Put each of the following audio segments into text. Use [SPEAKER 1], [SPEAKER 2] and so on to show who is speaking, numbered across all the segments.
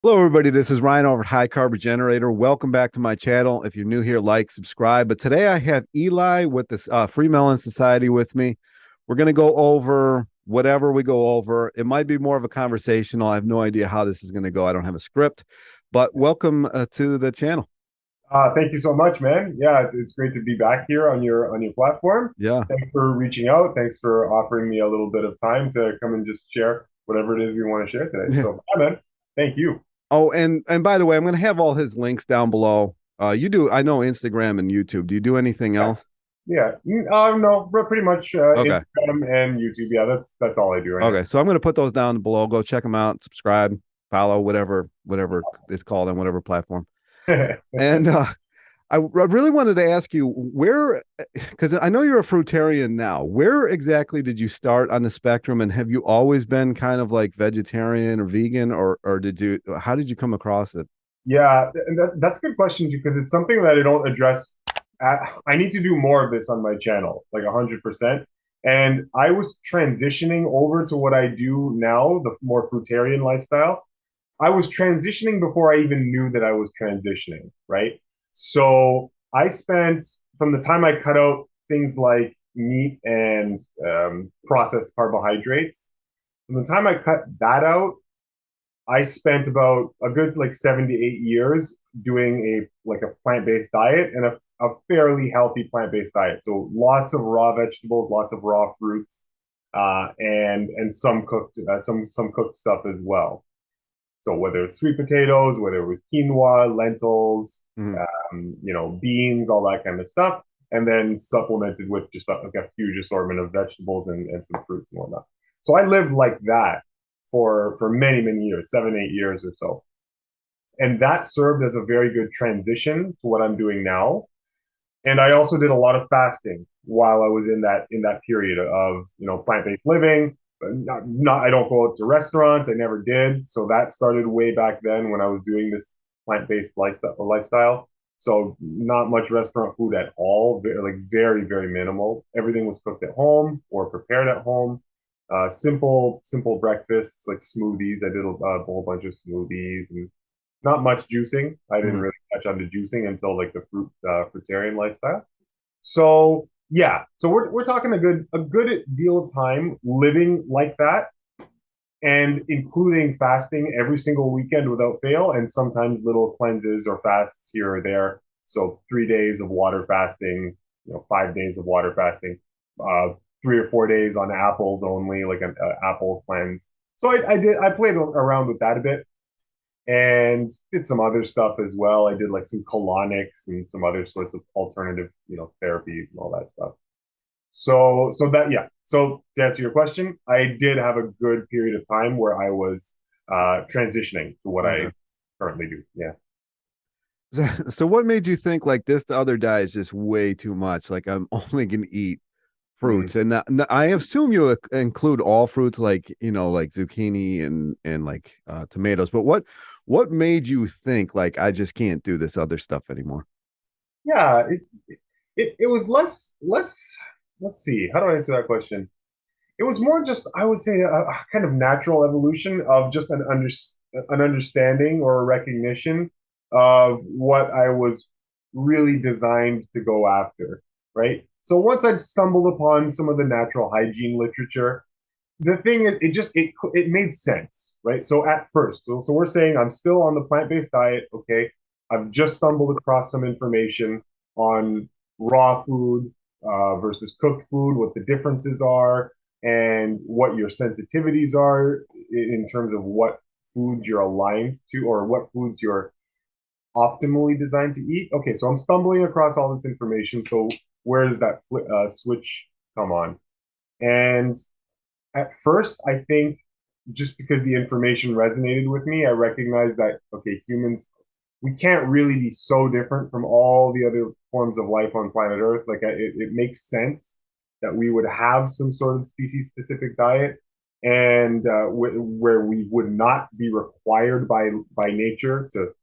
[SPEAKER 1] Hello, everybody. This is Ryan over at High Carb Regenerator. Welcome back to my channel. If you're new here, like, subscribe. But today I have Eli with this FreeMelon Society with me. We're going to go over whatever we go over. It might be more of a conversational. I have no idea how this is going to go. I don't have a script, but welcome to the channel.
[SPEAKER 2] Thank you so much, man. Yeah, it's great to be back here on your platform.
[SPEAKER 1] Yeah.
[SPEAKER 2] Thanks for reaching out. Thanks for offering me a little bit of time to come and just share whatever it is we want to share today.
[SPEAKER 1] Yeah.
[SPEAKER 2] So, yeah, man, thank you.
[SPEAKER 1] Oh, and by the way, I'm going to have all his links down below. You do, I know Instagram and YouTube. Do you do anything
[SPEAKER 2] Yeah,
[SPEAKER 1] else?
[SPEAKER 2] yeah. No, but pretty much
[SPEAKER 1] Okay.
[SPEAKER 2] Instagram and YouTube. Yeah, that's all I do right now.
[SPEAKER 1] Okay. So I'm going to put those down below. Go check them out, subscribe, follow, whatever it's called on whatever platform. And I really wanted to ask you where, because I know you're a fruitarian now. Where exactly did you start on the spectrum, and have you always been kind of like vegetarian or vegan, or how did you come across it?
[SPEAKER 2] Yeah, that's a good question because it's something that I don't address. I need to do more of this on my channel, like 100%. And I was transitioning over to what I do now, the more fruitarian lifestyle. I was transitioning before I even knew that I was transitioning, right? So I spent from the time I cut out things like meat and processed carbohydrates, from the time I cut that out, I spent about a good like 7 to 8 years doing a plant-based diet and a fairly healthy plant-based diet. So lots of raw vegetables, lots of raw fruits, and some cooked stuff as well. So whether it's sweet potatoes, whether it was quinoa, lentils,
[SPEAKER 1] Mhm.
[SPEAKER 2] beans, all that kind of stuff, and then supplemented with just like a huge assortment of vegetables and some fruits and whatnot. So I lived like that for many, many years, 7, 8 years or so. And that served as a very good transition to what I'm doing now. And I also did a lot of fasting while I was in that period of plant-based living. Not I don't go out to restaurants. I never did. So that started way back then when I was doing this plant-based lifestyle. So not much restaurant food at all. Like very, very minimal. Everything was cooked at home or prepared at home. Simple breakfasts like smoothies. I did a whole bunch of smoothies and not much juicing. I didn't
[SPEAKER 1] Mhm.
[SPEAKER 2] really catch on to juicing until like the fruitarian lifestyle. So yeah, so we're talking a good deal of time living like that, and including fasting every single weekend without fail, and sometimes little cleanses or fasts here or there. So 3 days of water fasting, 5 days of water fasting, 3 or 4 days on apples only, like an apple cleanse. So I played around with that a bit and did some other stuff as well. I did like some colonics and some other sorts of alternative, therapies and all that stuff. So that yeah. So to answer your question, I did have a good period of time where I was transitioning to what I
[SPEAKER 1] Okay.
[SPEAKER 2] currently do. Yeah.
[SPEAKER 1] So what made you think like this? The other diet is just way too much. Like I'm only gonna eat
[SPEAKER 2] Mm.
[SPEAKER 1] fruits, and I assume you include all fruits, like like zucchini and like tomatoes. But what made you think like I just can't do this other stuff anymore?
[SPEAKER 2] Yeah. It was less. Let's see. How do I answer that question? It was more just I would say a kind of natural evolution of just an understanding or a recognition of what I was really designed to go after, right? So once I stumbled upon some of the natural hygiene literature, the thing is, it made sense, right? So at first, so we're saying I'm still on the plant-based diet, okay? I've just stumbled across some information on raw food versus cooked food, what the differences are, and what your sensitivities are in terms of what foods you're aligned to or what foods you're optimally designed to eat. Okay, so I'm stumbling across all this information. So where does that switch come on? And at first, I think just because the information resonated with me, I recognized that, okay, humans, we can't really be so different from all the other forms of life on planet Earth. Like, it makes sense that we would have some sort of species specific diet and where we would not be required by nature to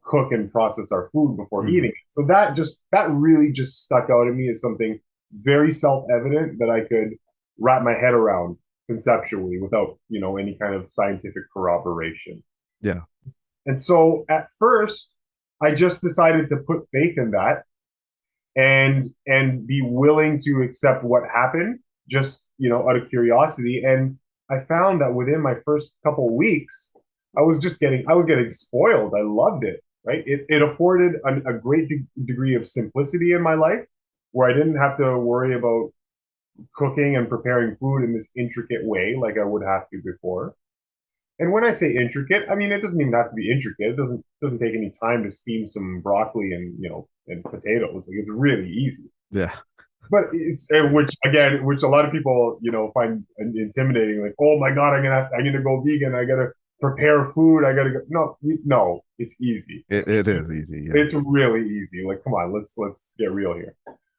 [SPEAKER 2] cook and process our food before
[SPEAKER 1] Hmm.
[SPEAKER 2] eating it. So that really just stuck out at me as something very self-evident that I could wrap my head around conceptually without any kind of scientific corroboration.
[SPEAKER 1] Yeah.
[SPEAKER 2] And so at first, I just decided to put faith in that and be willing to accept what happened, just out of curiosity. And I found that within my first couple of weeks, I was getting spoiled. I loved it. Right? It afforded a great degree of simplicity in my life, where I didn't have to worry about cooking and preparing food in this intricate way like I would have to before. And when I say intricate, I mean it doesn't even have to be intricate. It doesn't take any time to steam some broccoli and potatoes. Like, it's really easy.
[SPEAKER 1] Yeah.
[SPEAKER 2] But which a lot of people find intimidating. Like, oh my god, I'm gonna go vegan. I gotta prepare food. I gotta go. No, it's easy.
[SPEAKER 1] It is easy. Yeah.
[SPEAKER 2] It's really easy. Like, come on, let's get real here.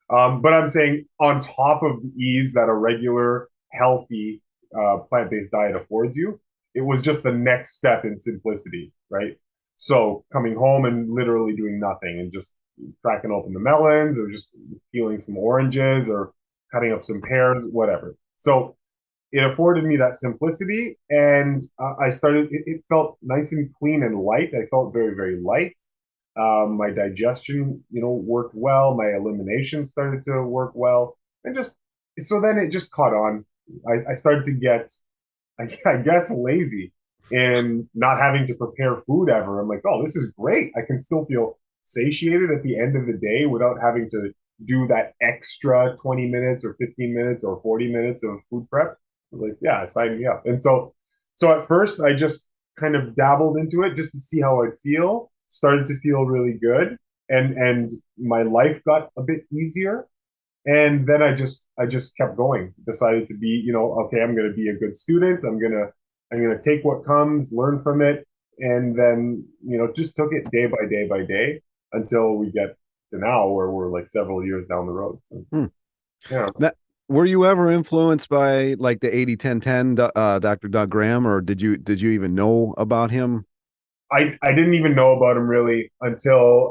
[SPEAKER 2] But I'm saying on top of the ease that a regular, healthy, plant-based diet affords you, it was just the next step in simplicity, right? So coming home and literally doing nothing and just cracking open the melons or just peeling some oranges or cutting up some pears, whatever. So it afforded me that simplicity, and I started. It felt nice and clean and light. I felt very, very light. My digestion, worked well. My elimination started to work well, and just so then it just caught on. I started to get, I guess, lazy in not having to prepare food ever. I'm like, oh, this is great. I can still feel satiated at the end of the day without having to do that extra 20 minutes or 15 minutes or 40 minutes of food prep. Like, yeah, sign me up. And so at first I just kind of dabbled into it just to see how I'd feel. Started to feel really good, and my life got a bit easier. And then I just kept going. Decided to be, okay, I'm going to be a good student. I'm going to take what comes, learn from it, and then just took it day by day by day until we get to now where we're like several years down the road. So,
[SPEAKER 1] Hmm.
[SPEAKER 2] yeah.
[SPEAKER 1] Now, were you ever influenced by like the 80-10-10, Dr. Doug Graham, or did you even know about him?
[SPEAKER 2] I didn't even know about him really until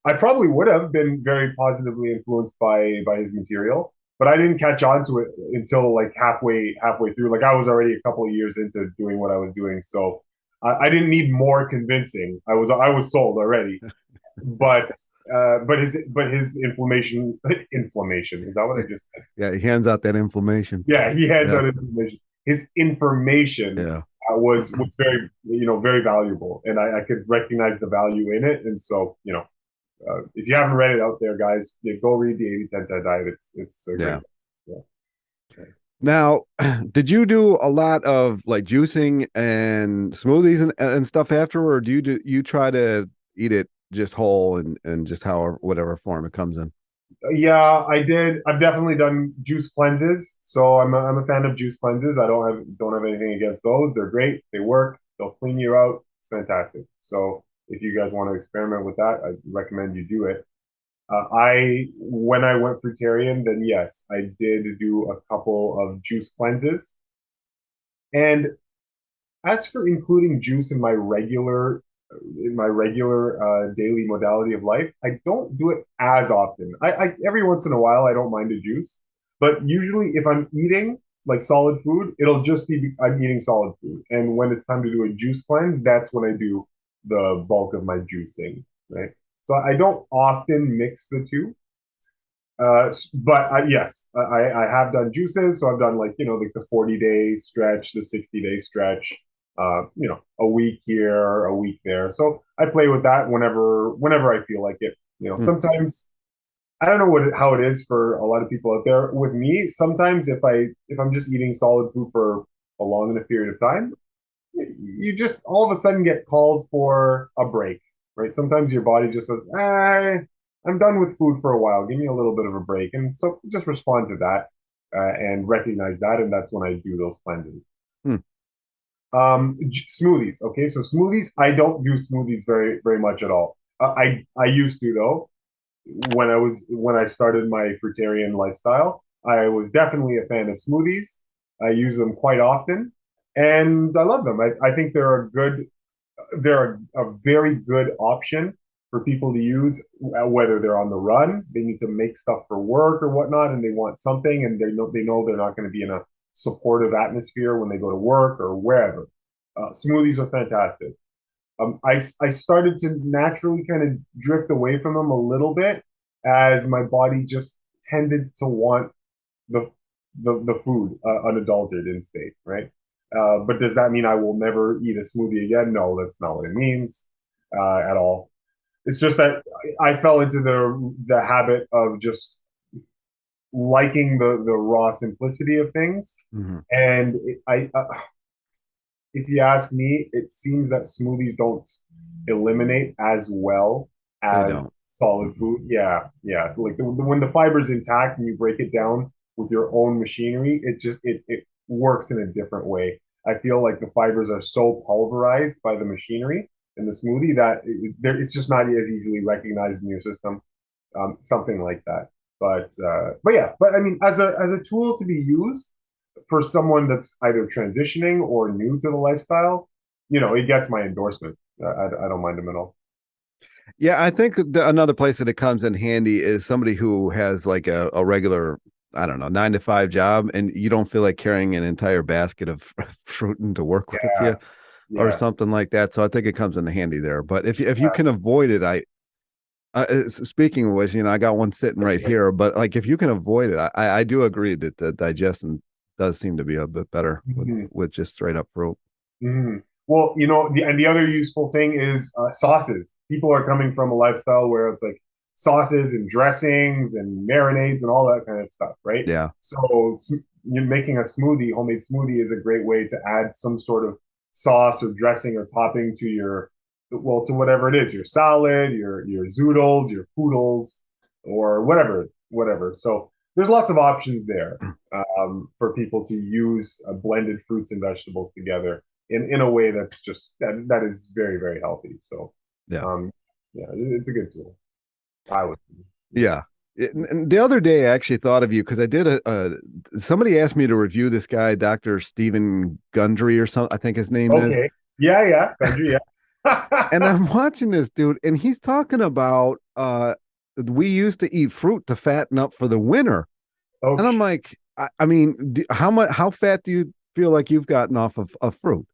[SPEAKER 2] I probably would have been very positively influenced by his material, but I didn't catch on to it until like halfway through. Like, I was already a couple of years into doing what I was doing, so I didn't need more convincing. I was sold already, but but his inflammation, is that what I just said?
[SPEAKER 1] Yeah, he hands out that inflammation.
[SPEAKER 2] Yeah, he hands
[SPEAKER 1] Yeah.
[SPEAKER 2] out information. His information
[SPEAKER 1] Yeah.
[SPEAKER 2] was very very valuable, and I could recognize the value in it. And so if you haven't read it out there, guys, go read the 80-10-10 diet. It's a great.
[SPEAKER 1] Yeah.
[SPEAKER 2] Yeah.
[SPEAKER 1] Now, did you do a lot of like juicing and smoothies and stuff after, or do you try to eat it just whole and just however whatever form it comes in?
[SPEAKER 2] Yeah, I did. I've definitely done juice cleanses, so I'm a fan of juice cleanses. I don't have anything against those. They're great. They work. They'll clean you out. It's fantastic. So if you guys want to experiment with that, I recommend you do it. I When I went fruitarian, then yes, I did do a couple of juice cleanses. And as for including juice in my regular daily modality of life, I don't do it as often. I every once in a while I don't mind a juice, but usually if I'm eating like solid food, it'll just be I'm eating solid food. And when it's time to do a juice cleanse, that's when I do the bulk of my juicing, right? So I don't often mix the two. But yes, I have done juices. So I've done like the 40-day stretch, the 60-day stretch, a week here, a week there. So I play with that whenever I feel like it.
[SPEAKER 1] Hmm.
[SPEAKER 2] Sometimes I don't know how it is for a lot of people out there. With me, sometimes if I'm just eating solid food for a long enough period of time, you just all of a sudden get called for a break, right? Sometimes your body just says, I'm done with food for a while. Give me a little bit of a break. And so just respond to that and recognize that. And that's when I do those cleanses.
[SPEAKER 1] Hmm.
[SPEAKER 2] Smoothies. Okay. So smoothies, I don't do smoothies very, very much at all. I used to, though, when I started my fruitarian lifestyle. I was definitely a fan of smoothies. I use them quite often, and I love them. I think they're a very good option for people to use, whether they're on the run, they need to make stuff for work or whatnot, and they want something, and they know they're not going to be in a supportive atmosphere when they go to work or wherever. Smoothies are fantastic. I started to naturally kind of drift away from them a little bit as my body just tended to want the the food unadulterated in state, right? But does that mean I will never eat a smoothie again? No, that's not what it means at all. It's just that I fell into the habit of just liking the raw simplicity of things,
[SPEAKER 1] Mm-hmm.
[SPEAKER 2] and if you ask me, it seems that smoothies don't eliminate as well
[SPEAKER 1] They
[SPEAKER 2] as
[SPEAKER 1] don't.
[SPEAKER 2] solid
[SPEAKER 1] Mm-mm.
[SPEAKER 2] food. Yeah, yeah. So like when the fiber is intact and you break it down with your own machinery, it works in a different way. I feel like the fibers are so pulverized by the machinery in the smoothie that it's just not as easily recognized in your system. Something like that. But yeah, but I mean, as a tool to be used for someone that's either transitioning or new to the lifestyle, it gets my endorsement. I don't mind them at all.
[SPEAKER 1] Yeah, I think another place that it comes in handy is somebody who has like a regular, I don't know, 9 to 5 job, and you don't feel like carrying an entire basket of fruit to work with
[SPEAKER 2] Yeah,
[SPEAKER 1] you or
[SPEAKER 2] yeah,
[SPEAKER 1] something like that. So I think it comes in handy there. But if you
[SPEAKER 2] yeah.
[SPEAKER 1] can avoid it, speaking of which, I got one sitting right here. But like if you can avoid it, I do agree that the digestion does seem to be a bit better
[SPEAKER 2] Mm-hmm.
[SPEAKER 1] with just straight up fruit.
[SPEAKER 2] Mm-hmm. Well, and the other useful thing is sauces. People are coming from a lifestyle where it's like sauces and dressings and marinades and all that kind of stuff, right?
[SPEAKER 1] Yeah.
[SPEAKER 2] So you're making a smoothie, homemade smoothie is a great way to add some sort of sauce or dressing or topping to to whatever it is, your salad, your zoodles, your poodles, or whatever. So there's lots of options there for people to use blended fruits and vegetables together in a way that is very, very healthy. So
[SPEAKER 1] Yeah.
[SPEAKER 2] um yeah, it's a good tool. I would. Yeah.
[SPEAKER 1] Yeah. And the other day, I actually thought of you because I did somebody asked me to review this guy, Dr. Stephen Gundry or something, I think his name is.
[SPEAKER 2] Okay. Yeah, yeah. Country,
[SPEAKER 1] And
[SPEAKER 2] yeah.
[SPEAKER 1] I'm watching this dude, and he's talking about we used to eat fruit to fatten up for the winter. And I'm
[SPEAKER 2] Okay.
[SPEAKER 1] like, I mean, how fat do you feel like you've gotten off of fruit?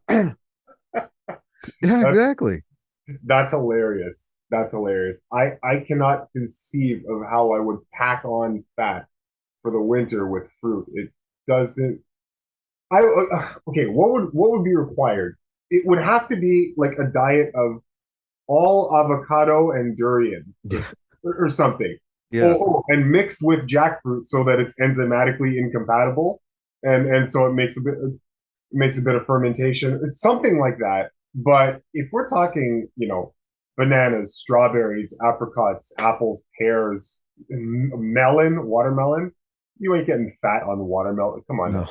[SPEAKER 1] Yeah,
[SPEAKER 2] That's
[SPEAKER 1] exactly.
[SPEAKER 2] that's hilarious. That's hilarious. I cannot conceive of how I would pack on fat for the winter with fruit. It doesn't. I okay. What would be required? It would have to be like a diet of all avocado and durian
[SPEAKER 1] Yeah.
[SPEAKER 2] or something.
[SPEAKER 1] Yeah.
[SPEAKER 2] And mixed with jackfruit so that it's enzymatically incompatible, and so it makes a bit of fermentation. It's something like that. But if we're talking, bananas, strawberries, apricots, apples, pears, watermelon, you ain't getting fat on watermelon. Come on
[SPEAKER 1] No.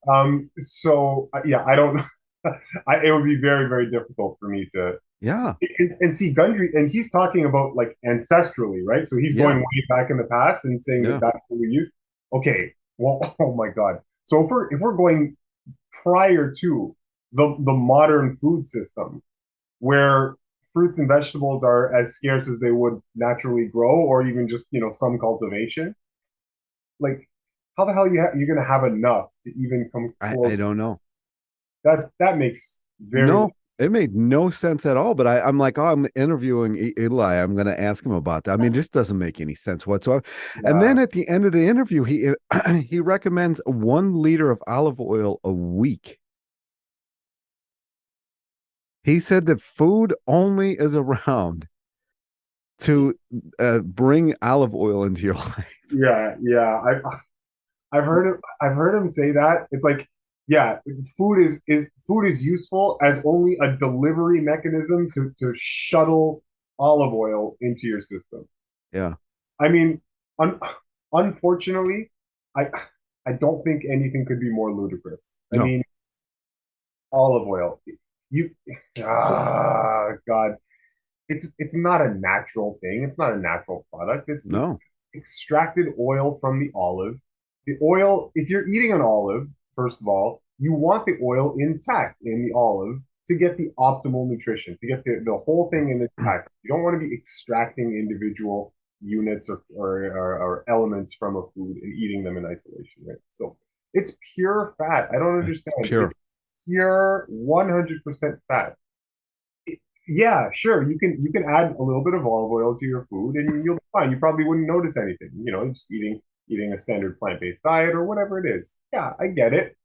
[SPEAKER 2] now. So yeah, I don't. It would be very, very difficult for me to
[SPEAKER 1] Yeah.
[SPEAKER 2] and see Gundry, and he's talking about like ancestrally, right? So he's going
[SPEAKER 1] Yeah.
[SPEAKER 2] way back in the past and saying that
[SPEAKER 1] Yeah.
[SPEAKER 2] that's what we use. Okay, well, oh my God. So if we're going prior to the modern food system, where fruits and vegetables are as scarce as they would naturally grow, or even just some cultivation, like how the hell you're going to have enough to even come
[SPEAKER 1] I
[SPEAKER 2] close?
[SPEAKER 1] don't know.
[SPEAKER 2] That makes very
[SPEAKER 1] No, it made no sense at all. But I'm like, oh, I'm interviewing Eli. I'm going to ask him about that. I mean, just doesn't make any sense whatsoever. And then
[SPEAKER 2] yeah.
[SPEAKER 1] at the end of the interview, he he recommends 1 liter of olive oil a week. He said that food only is around to bring olive oil into your life.
[SPEAKER 2] Yeah. I've heard him say that. It's like, yeah, food is useful as only a delivery mechanism to shuttle olive oil into your system.
[SPEAKER 1] Yeah.
[SPEAKER 2] I mean, un, unfortunately, I I don't think anything could be more ludicrous. I
[SPEAKER 1] No.
[SPEAKER 2] mean, olive oil. You God, it's not a natural thing. It's not a natural product. It's
[SPEAKER 1] No.
[SPEAKER 2] extracted oil from the olive. The oil, if you're eating an olive, first of all, you want the oil intact in the olive to get the optimal nutrition, to get the whole thing in intact. You don't want to be extracting individual units or elements from a food and eating them in isolation, right? So it's pure fat. I don't
[SPEAKER 1] It's
[SPEAKER 2] understand. It's
[SPEAKER 1] pure.
[SPEAKER 2] pure 100% fat. Yeah, sure. You can add a little bit of olive oil to your food and you'll be fine. You probably wouldn't notice anything, just eating a standard plant-based diet or whatever it is. Yeah, I get it.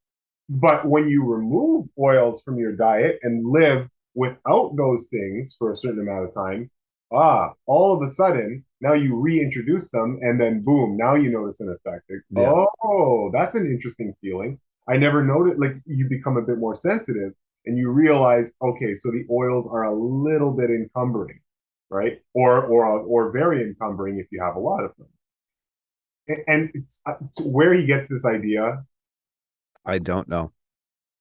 [SPEAKER 2] But when you remove oils from your diet and live without those things for a certain amount of time, all of a sudden, now you reintroduce them and then boom, now you notice an effect. Like,
[SPEAKER 1] Yeah.
[SPEAKER 2] oh, that's an interesting feeling. I never noticed, like you become a bit more sensitive and you realize, okay, so the oils are a little bit encumbering, right? Or very encumbering if you have a lot of them. And where he gets this idea,
[SPEAKER 1] I don't know.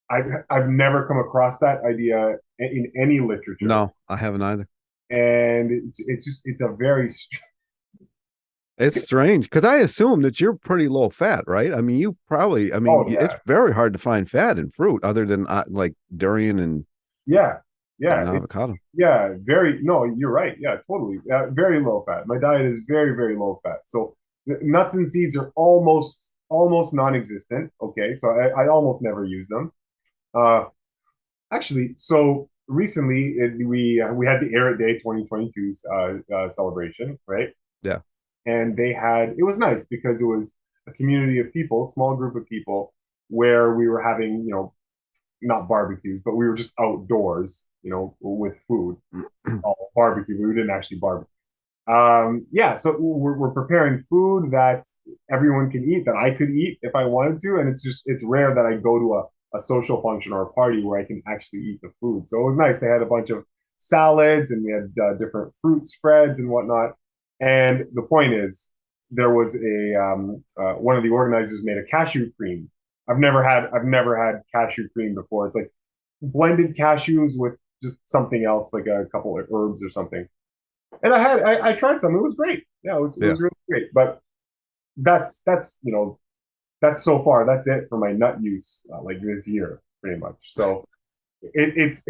[SPEAKER 2] I've never come across that idea in any literature,
[SPEAKER 1] No, I haven't either.
[SPEAKER 2] and it's a very
[SPEAKER 1] It's strange because I assume that you're pretty low fat, right? I mean, you probably, I mean,
[SPEAKER 2] oh
[SPEAKER 1] it's
[SPEAKER 2] yeah,
[SPEAKER 1] very hard to find fat in fruit other than like durian
[SPEAKER 2] yeah,
[SPEAKER 1] and
[SPEAKER 2] yeah, it's
[SPEAKER 1] avocado.
[SPEAKER 2] yeah, very no, you're right, yeah, totally, very low fat. My diet is very low fat, so nuts and seeds are almost non-existent. Okay, so I almost never use them. Uh, Actually, so recently we had the Air It Day 2022 celebration, right?
[SPEAKER 1] Yeah.
[SPEAKER 2] And they had it was nice because it was a community of people, small group of people, where we were having not barbecues, but we were just outdoors, with food. All barbecue. We didn't actually barbecue. Yeah, so we're preparing food that everyone can eat, that I could eat if I wanted to, and it's rare that I go to a social function or a party where I can actually eat the food. So it was nice. They had a bunch of salads and we had different fruit spreads and whatnot. And the point is, there was a one of the organizers made a cashew cream. I've never had cashew cream before. It's like blended cashews with just something else, like a couple of herbs or something. And I tried some. It was great. Yeah, it
[SPEAKER 1] Yeah.
[SPEAKER 2] was really great. But that's so far. That's it for my nut use like this year, pretty much. So it's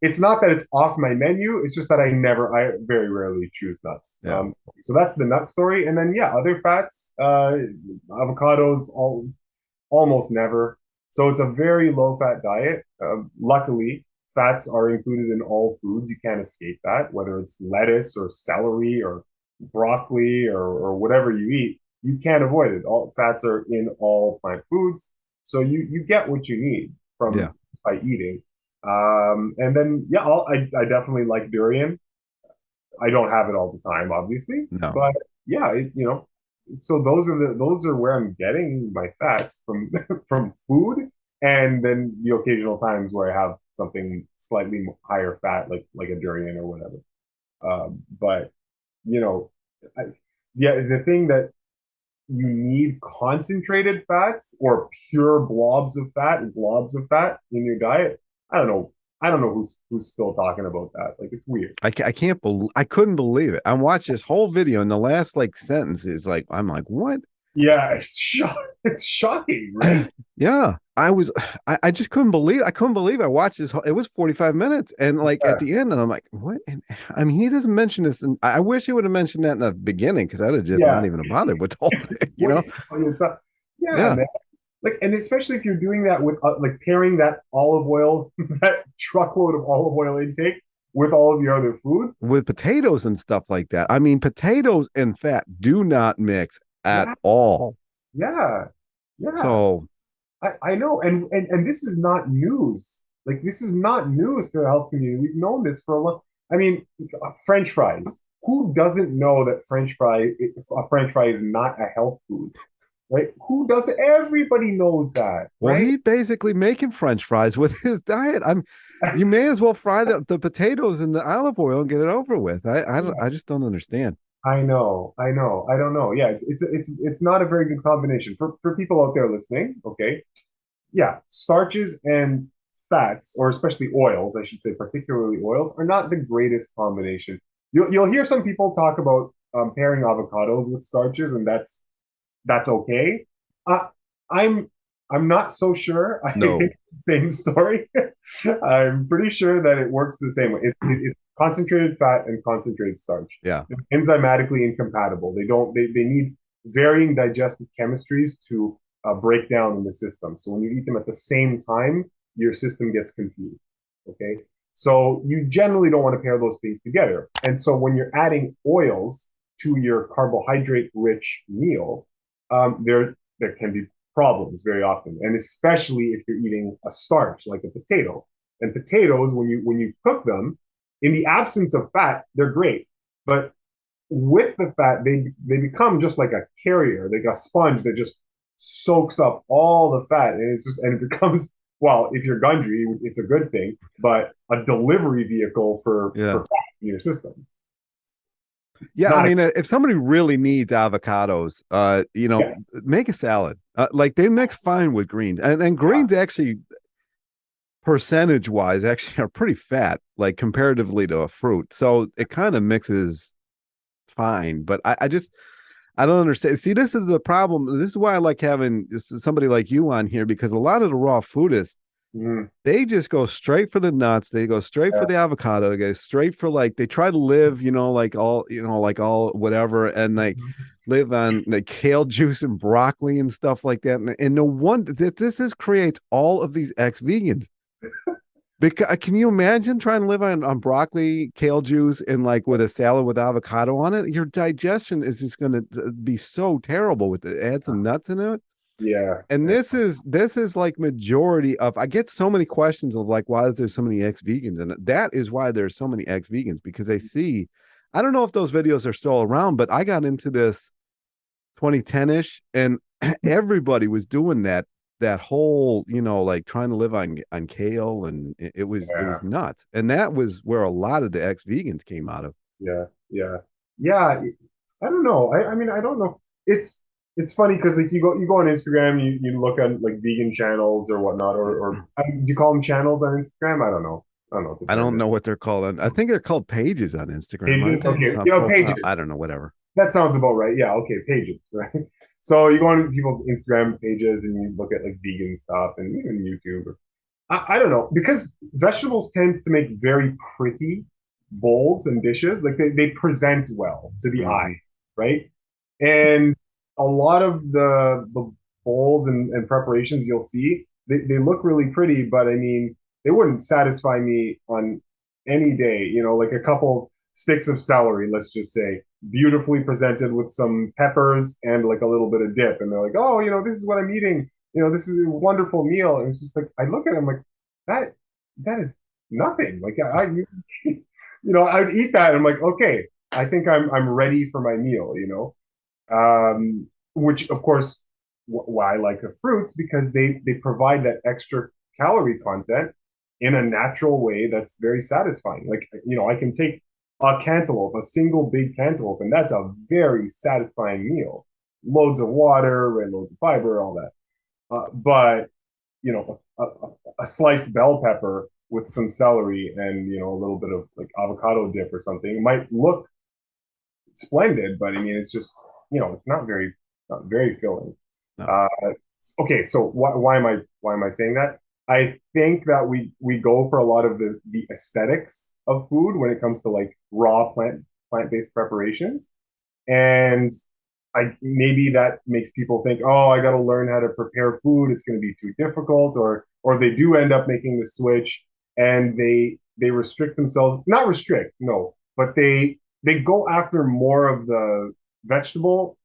[SPEAKER 2] it's not that it's off my menu. It's just that I very rarely choose nuts.
[SPEAKER 1] Yeah.
[SPEAKER 2] So that's the nut story. And then yeah, other fats, avocados, almost never. So it's a very low fat diet. Luckily, fats are included in all foods. You can't escape that, whether it's lettuce or celery or broccoli or whatever you eat. You can't avoid it. All fats are in all plant foods. So you get what you need
[SPEAKER 1] Yeah.
[SPEAKER 2] from by eating. And then yeah, I definitely like durian. I don't have it all the time, obviously,
[SPEAKER 1] No.
[SPEAKER 2] but yeah, so those are where I'm getting my fats from from food, and then the occasional times where I have something slightly higher fat, like a durian or whatever. But you know, I, yeah, the thing that you need concentrated fats or pure blobs of fat in your diet. I don't know. I don't know who's still talking about that. Like it's weird.
[SPEAKER 1] I can't believe I couldn't believe it. I watched this whole video and the last like sentence is like I'm like, what?
[SPEAKER 2] Yeah, it's shocking, right?
[SPEAKER 1] Yeah. I just couldn't believe I watched this it was 45 minutes and like at
[SPEAKER 2] Yeah,
[SPEAKER 1] the end and I'm like, what? And I mean he doesn't mention this and I wish he would have mentioned that in the beginning because I'd have just not
[SPEAKER 2] yeah.
[SPEAKER 1] even bothered with the whole thing, you know?
[SPEAKER 2] Waste on your time. Yeah,
[SPEAKER 1] Yeah.
[SPEAKER 2] man. Like, and especially if you're doing that with like pairing that olive oil, that truckload of olive oil intake with all of your other food.
[SPEAKER 1] With potatoes and stuff like that. I mean, potatoes and fat do not mix at
[SPEAKER 2] Yeah,
[SPEAKER 1] all.
[SPEAKER 2] yeah, yeah.
[SPEAKER 1] So
[SPEAKER 2] I know, and this is not news. Like this is not news to the health community. We've known this for a long. I mean, French fries. Who doesn't know that a French fry is not a health food, right? Who doesn't? Everybody knows that,
[SPEAKER 1] well,
[SPEAKER 2] right?
[SPEAKER 1] he's basically making French fries with his diet. You may as well fry the potatoes in the olive oil and get it over with. I just don't understand.
[SPEAKER 2] I don't know. Yeah, it's not a very good combination for people out there listening. Okay, yeah, starches and fats, or especially oils, I should say, particularly oils, are not the greatest combination. You'll hear some people talk about pairing avocados with starches, and that's okay. Uh, I'm I'm not so sure. I think
[SPEAKER 1] No.
[SPEAKER 2] it's the same story. I'm pretty sure that it works the same way. It's concentrated fat and concentrated starch.
[SPEAKER 1] Yeah.
[SPEAKER 2] They're enzymatically incompatible. They need varying digestive chemistries to break down in the system. So when you eat them at the same time, your system gets confused. Okay. So you generally don't want to pair those things together. And so when you're adding oils to your carbohydrate rich meal, there can be problems very often, and especially if you're eating a starch like a potato. And potatoes, when you cook them, in the absence of fat, they're great, but with the fat, they become just like a carrier, like a sponge that just soaks up all the fat, and it becomes, well, if you're Gundry, it's a good thing, but a delivery vehicle
[SPEAKER 1] Yeah.
[SPEAKER 2] for fat in your system.
[SPEAKER 1] Yeah, I
[SPEAKER 2] Not a,
[SPEAKER 1] mean, if somebody really needs avocados,
[SPEAKER 2] yeah,
[SPEAKER 1] make a salad. Like they mix fine with greens, and
[SPEAKER 2] yeah,
[SPEAKER 1] greens actually, percentage wise, actually are pretty fat, like comparatively to a fruit. So it kind of mixes fine. But I don't understand. See, this is the problem. This is why I like having somebody like you on here, because a lot of the raw foodists,
[SPEAKER 2] mm,
[SPEAKER 1] they just go straight for the nuts. They go straight for
[SPEAKER 2] yeah,
[SPEAKER 1] the avocado. They go straight for, like, they try to live, like all whatever, and like
[SPEAKER 2] mhm.
[SPEAKER 1] live on like kale juice and broccoli and stuff like that. And no wonder that this is creates all of these ex-vegans. Because can you imagine trying to live on broccoli, kale juice, and like with a salad with avocado on it? Your digestion is just going to be so terrible with it. Add some nuts in it.
[SPEAKER 2] Yeah,
[SPEAKER 1] And
[SPEAKER 2] yeah,
[SPEAKER 1] this is like majority of, I get so many questions of like, why is there so many ex-vegans? And that is why there's so many ex-vegans, because they see, I don't know if those videos are still around, but I got into this 2010-ish, and everybody was doing that whole, like trying to live on kale, and it was
[SPEAKER 2] yeah,
[SPEAKER 1] nuts. And that was where a lot of the ex-vegans came out of.
[SPEAKER 2] yeah, yeah, yeah. I don't know. I mean, I don't know. It's funny because like you go on Instagram, you look at like vegan channels or whatnot, or do you call them channels on Instagram? I don't know what the
[SPEAKER 1] I
[SPEAKER 2] term
[SPEAKER 1] don't
[SPEAKER 2] is.
[SPEAKER 1] know what they're called. I think they're called pages on Instagram, aren't
[SPEAKER 2] Pages.
[SPEAKER 1] they?
[SPEAKER 2] Okay,
[SPEAKER 1] Some
[SPEAKER 2] yeah,
[SPEAKER 1] profile.
[SPEAKER 2] pages.
[SPEAKER 1] I don't know, whatever.
[SPEAKER 2] That sounds about right. Yeah, okay, pages, right? So you go on people's Instagram pages and you look at like vegan stuff and even YouTube. I don't know, because vegetables tend to make very pretty bowls and dishes. Like they present well to the eye,
[SPEAKER 1] Hmm.
[SPEAKER 2] right? And a lot of the bowls and preparations you'll see, they look really pretty, but I mean, they wouldn't satisfy me on any day. Like a couple sticks of celery, let's just say, beautifully presented with some peppers and like a little bit of dip. And they're like, oh, this is what I'm eating. This is a wonderful meal. And it's just like, I look at it, I'm like, that is nothing. Like I would eat that. And I'm like, okay, I think I'm ready for my meal. Which of course why I like the fruits, because they provide that extra calorie content in a natural way that's very satisfying. Like I can take a cantaloupe, a single big cantaloupe, and that's a very satisfying meal. Loads of water, right, loads of fiber, all that. But a sliced bell pepper with some celery and a little bit of like avocado dip or something might look splendid, but I mean it's just it's not very filling.
[SPEAKER 1] No.
[SPEAKER 2] Uh, okay, so why am I saying that? I think that we go for a lot of the aesthetics of food when it comes to like raw plant-based preparations, and maybe that makes people think, oh, I got to learn how to prepare food. It's going to be too difficult, or they do end up making the switch and they restrict themselves. Not restrict, no, but they go after more of the vegetable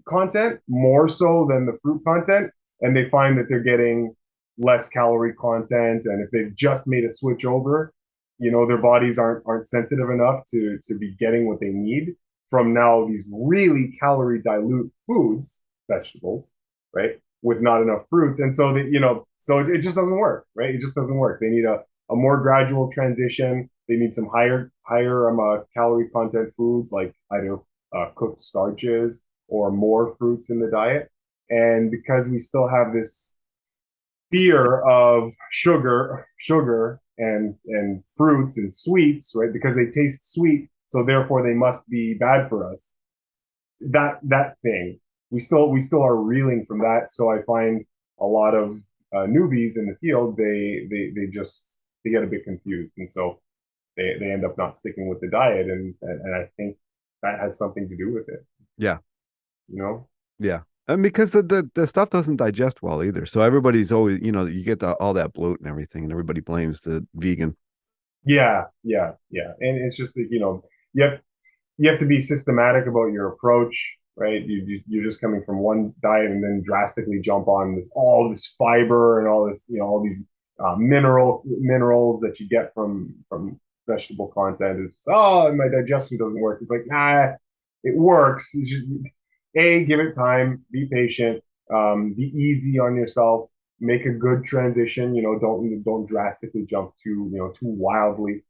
[SPEAKER 2] content more so than the fruit content, and they find that they're getting less calorie content. And if they've just made a switch over, their bodies aren't sensitive enough to be getting what they need from now these really calorie dilute foods, vegetables, right, with not enough fruits. And so so it just doesn't work, right? It just doesn't work. They need a more gradual transition. They need some higher calorie content foods, like either cooked starches or more fruits in the diet. And because we still have this fear of sugar and fruits and sweets, right? Because they taste sweet, so therefore they must be bad for us. That thing, we still are reeling from that. So I find a lot of newbies in the field, they get a bit confused, and so they end up not sticking with the diet, and I think that has something to do with it.
[SPEAKER 1] Yeah.
[SPEAKER 2] You know?
[SPEAKER 1] Yeah. And because the stuff doesn't digest well either. So everybody's always, you get all that bloat and everything, and everybody blames the vegan.
[SPEAKER 2] Yeah. And it's just that, you have you have to be systematic about your approach, right? You're just coming from one diet and then drastically jump on all this fiber and all this, all these minerals that you get from vegetable content. Is, oh, my digestion doesn't work. It's like, nah, it works. Give it time, be patient, be easy on yourself, make a good transition. Don't drastically jump too wildly.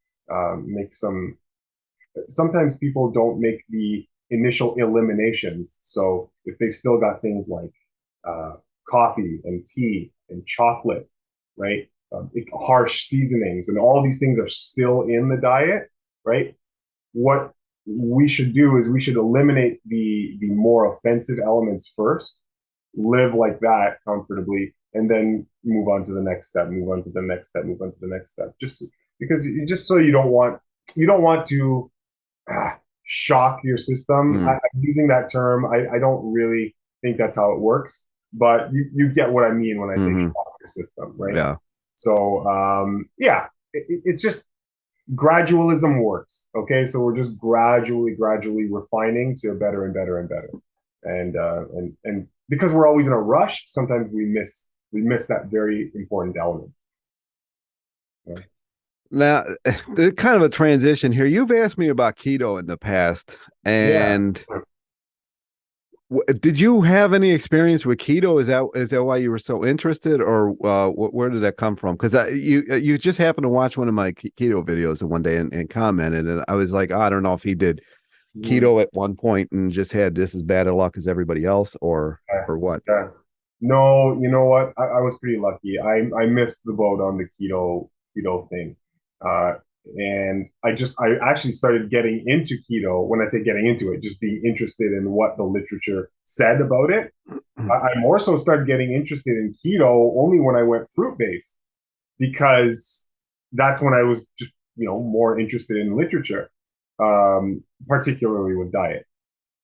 [SPEAKER 2] Make some Sometimes people don't make the initial eliminations. So if they've still got things like coffee and tea and chocolate, right? Harsh seasonings and all these things are still in the diet, right? What we should do is we should eliminate the more offensive elements first, live like that comfortably, and then move on to the next step, move on to the next step, move on to the next step. Just so you don't want to shock your system.
[SPEAKER 1] Mm,
[SPEAKER 2] I'm using that term. I don't really think that's how it works, but you get what I mean when I say
[SPEAKER 1] hmm.
[SPEAKER 2] shock your system, right?
[SPEAKER 1] Yeah.
[SPEAKER 2] So yeah, it's just gradualism works. Okay, so we're just gradually refining to better and better and better, and because we're always in a rush, sometimes we miss that very important element. Yeah.
[SPEAKER 1] Now, kind of a transition here. You've asked me about keto in the past,
[SPEAKER 2] Yeah.
[SPEAKER 1] and did you have any experience with keto? Is that why you were so interested, or where did that come from? Because you just happened to watch one of my keto videos one day and commented, and I was like, oh, I don't know if he did
[SPEAKER 2] Mm.
[SPEAKER 1] keto at one point and just had just as bad a luck as everybody else,
[SPEAKER 2] Yeah.
[SPEAKER 1] or what.
[SPEAKER 2] Yeah. No, you know what? I was pretty lucky. I missed the boat on the keto thing. Uh, and I actually started getting into keto. When I say getting into it, just being interested in what the literature said about it. I more so started getting interested in keto only when I went fruit based, because that's when I was just more interested in literature, particularly with diet.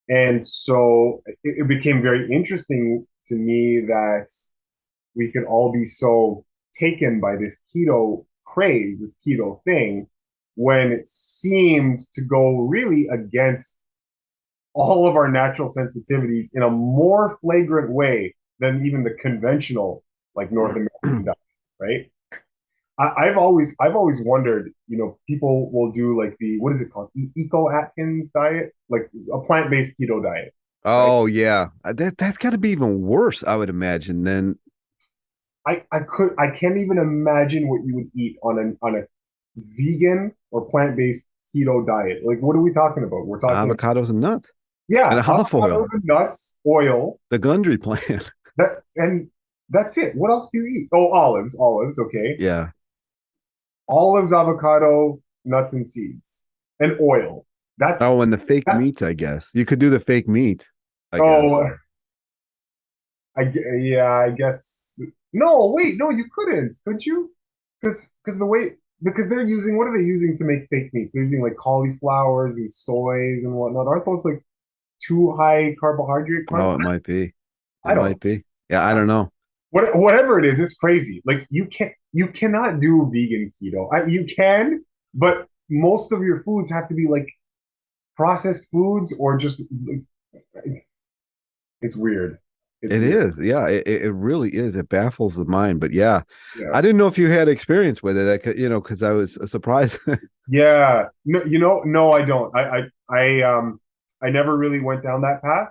[SPEAKER 2] And so it became very interesting to me that we could all be so taken by this keto craze, this keto thing, when it seemed to go really against all of our natural sensitivities in a more flagrant way than even the conventional, like North American diet, right? I've always wondered, people will do like what is it called? Eco Atkins diet, like a plant-based keto diet, right?
[SPEAKER 1] Oh yeah, that's got to be even worse, I would imagine. Than
[SPEAKER 2] I can't even imagine what you would eat on a vegan or plant-based keto diet. Like, what are we talking about? We're talking,
[SPEAKER 1] avocados and nuts and
[SPEAKER 2] yeah,
[SPEAKER 1] olive
[SPEAKER 2] avocados
[SPEAKER 1] oil,
[SPEAKER 2] and nuts, oil,
[SPEAKER 1] the Gundry plant.
[SPEAKER 2] and that's it. What else do you eat? Oh, olives, okay.
[SPEAKER 1] Yeah.
[SPEAKER 2] Olives, avocado, nuts and seeds, and oil. That's
[SPEAKER 1] Oh, and the fake
[SPEAKER 2] that.
[SPEAKER 1] meats, I guess. You could do the fake meat, I guess.
[SPEAKER 2] Oh, yeah, I guess. No, wait, no, you couldn't, could you? Because they're using, what are they using to make fake meats? They're using like cauliflowers and soys and whatnot. Aren't those like too high carbohydrate
[SPEAKER 1] Oh,
[SPEAKER 2] content?
[SPEAKER 1] it might be. It
[SPEAKER 2] I don't know.
[SPEAKER 1] might be. Yeah, I don't know.
[SPEAKER 2] Whatever it is, it's crazy. Like you cannot do vegan keto. You can, but most of your foods have to be like processed foods or just it's weird. It's
[SPEAKER 1] It
[SPEAKER 2] weird.
[SPEAKER 1] is. Yeah, it really is. It baffles the mind. But yeah,
[SPEAKER 2] Yeah.
[SPEAKER 1] I didn't know if you had experience with it. Because I was surprised.
[SPEAKER 2] Yeah. No, no, I don't. I never really went down that path.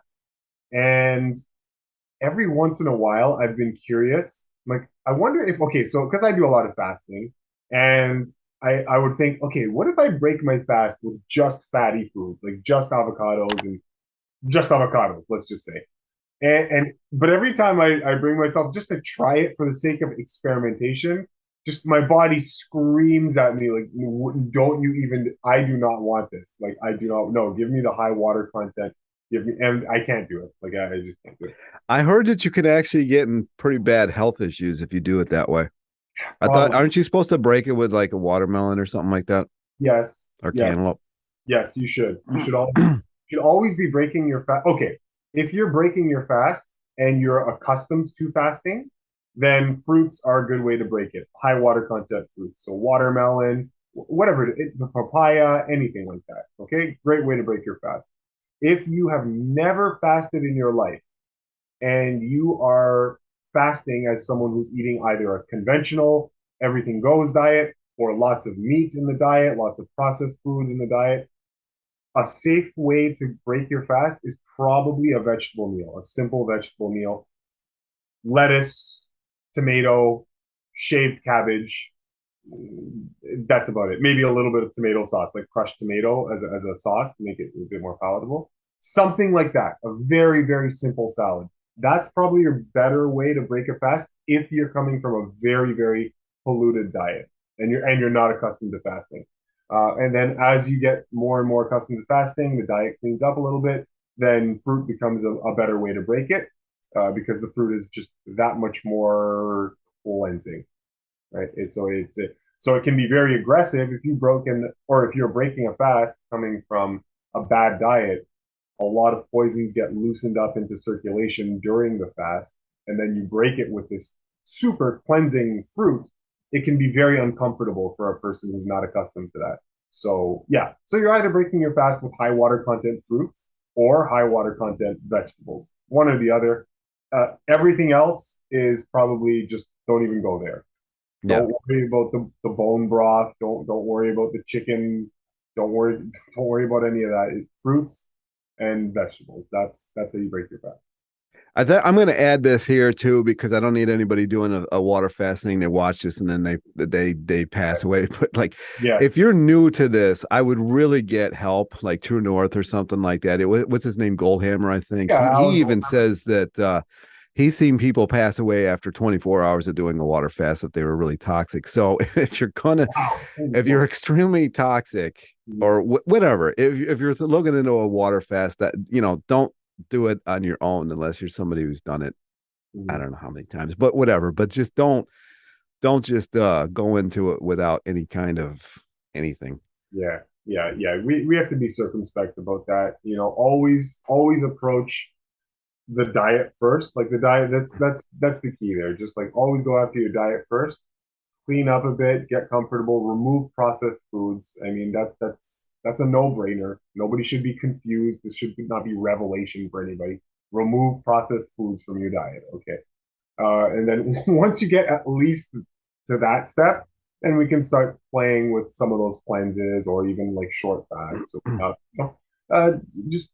[SPEAKER 2] And every once in a while I've been curious. Like, I wonder if, okay, so because I do a lot of fasting, and I would think, okay, what if I break my fast with just fatty foods, like just avocados and just avocados, let's just say. And but every time I bring myself just to try it for the sake of experimentation, just my body screams at me like, don't you even, I do not want this. Like, I do not, no, give me the high water content. Give me, and I can't do it. Like, I just can't do it.
[SPEAKER 1] I heard that you could actually get in pretty bad health issues if you do it that way. I thought,
[SPEAKER 2] Probably.
[SPEAKER 1] aren't you supposed to break it with like a watermelon or something like that,
[SPEAKER 2] Yes.
[SPEAKER 1] or
[SPEAKER 2] Yes.
[SPEAKER 1] cantaloupe?
[SPEAKER 2] Yes, you should. You should always be breaking your fast. Okay, if you're breaking your fast and you're accustomed to fasting, then fruits are a good way to break it. High water content fruits, so watermelon, whatever, the papaya, anything like that. Okay, great way to break your fast. If you have never fasted in your life and you are fasting as someone who's eating either a conventional everything goes diet or lots of meat in the diet, lots of processed food in the diet, a safe way to break your fast is probably a vegetable meal, a simple vegetable meal, lettuce, tomato, shaved cabbage. That's about it. Maybe a little bit of tomato sauce, like crushed tomato as a sauce to make it a bit more palatable. Something like that. A very, very simple salad. That's probably your better way to break a fast if you're coming from a very, very polluted diet and you're not accustomed to fasting. And then as you get more and more accustomed to fasting, the diet cleans up a little bit. Then fruit becomes a better way to break it because the fruit is just that much more cleansing, right? So it can be very aggressive if if you're breaking a fast coming from a bad diet. A lot of poisons get loosened up into circulation during the fast, and then you break it with this super cleansing fruit. It can be very uncomfortable for a person who's not accustomed to that. So yeah, so you're either breaking your fast with high water content fruits or high water content vegetables, one or the other. Everything else is probably just don't even go there.
[SPEAKER 1] Yeah.
[SPEAKER 2] Don't worry about the bone broth. Don't worry about the chicken. Don't worry about any of that. It's fruits and vegetables. That's how you break your fast.
[SPEAKER 1] I'm going to add this here too because I don't need anybody doing a water fasting. They watch this and then they pass away. But like,
[SPEAKER 2] Yeah.
[SPEAKER 1] if you're new to this, I would really get help, like True North or something like that. What's his name? Goldhammer, I think.
[SPEAKER 2] Yeah,
[SPEAKER 1] He
[SPEAKER 2] Alan
[SPEAKER 1] even
[SPEAKER 2] Goldhammer.
[SPEAKER 1] says that he's seen people pass away after 24 hours of doing a water fast if they were really toxic. So
[SPEAKER 2] Wow. Holy
[SPEAKER 1] if you're
[SPEAKER 2] smoke.
[SPEAKER 1] extremely toxic or whatever, if you're looking into a water fast, that don't do it on your own unless you're somebody who's done it. I
[SPEAKER 2] Mhm.
[SPEAKER 1] don't know how many times, but whatever. But just don't just go into it without any kind of anything.
[SPEAKER 2] Yeah, yeah. We have to be circumspect about that. Always approach the diet first. Like the diet, that's the key there. Just like always go after your diet first. Clean up a bit, get comfortable, remove processed foods. I mean that's a no-brainer. Nobody should be confused. This should not be revelation for anybody. Remove processed foods from your diet. Okay. And then once you get at least to that step, then we can start playing with some of those cleanses or even like short fasts. So, uh, just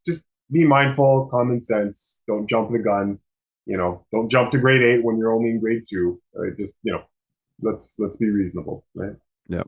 [SPEAKER 2] be mindful, common sense. Don't jump the gun. Don't jump to grade 8 when you're only in grade 2. Just let's be reasonable, right?
[SPEAKER 1] Yeah.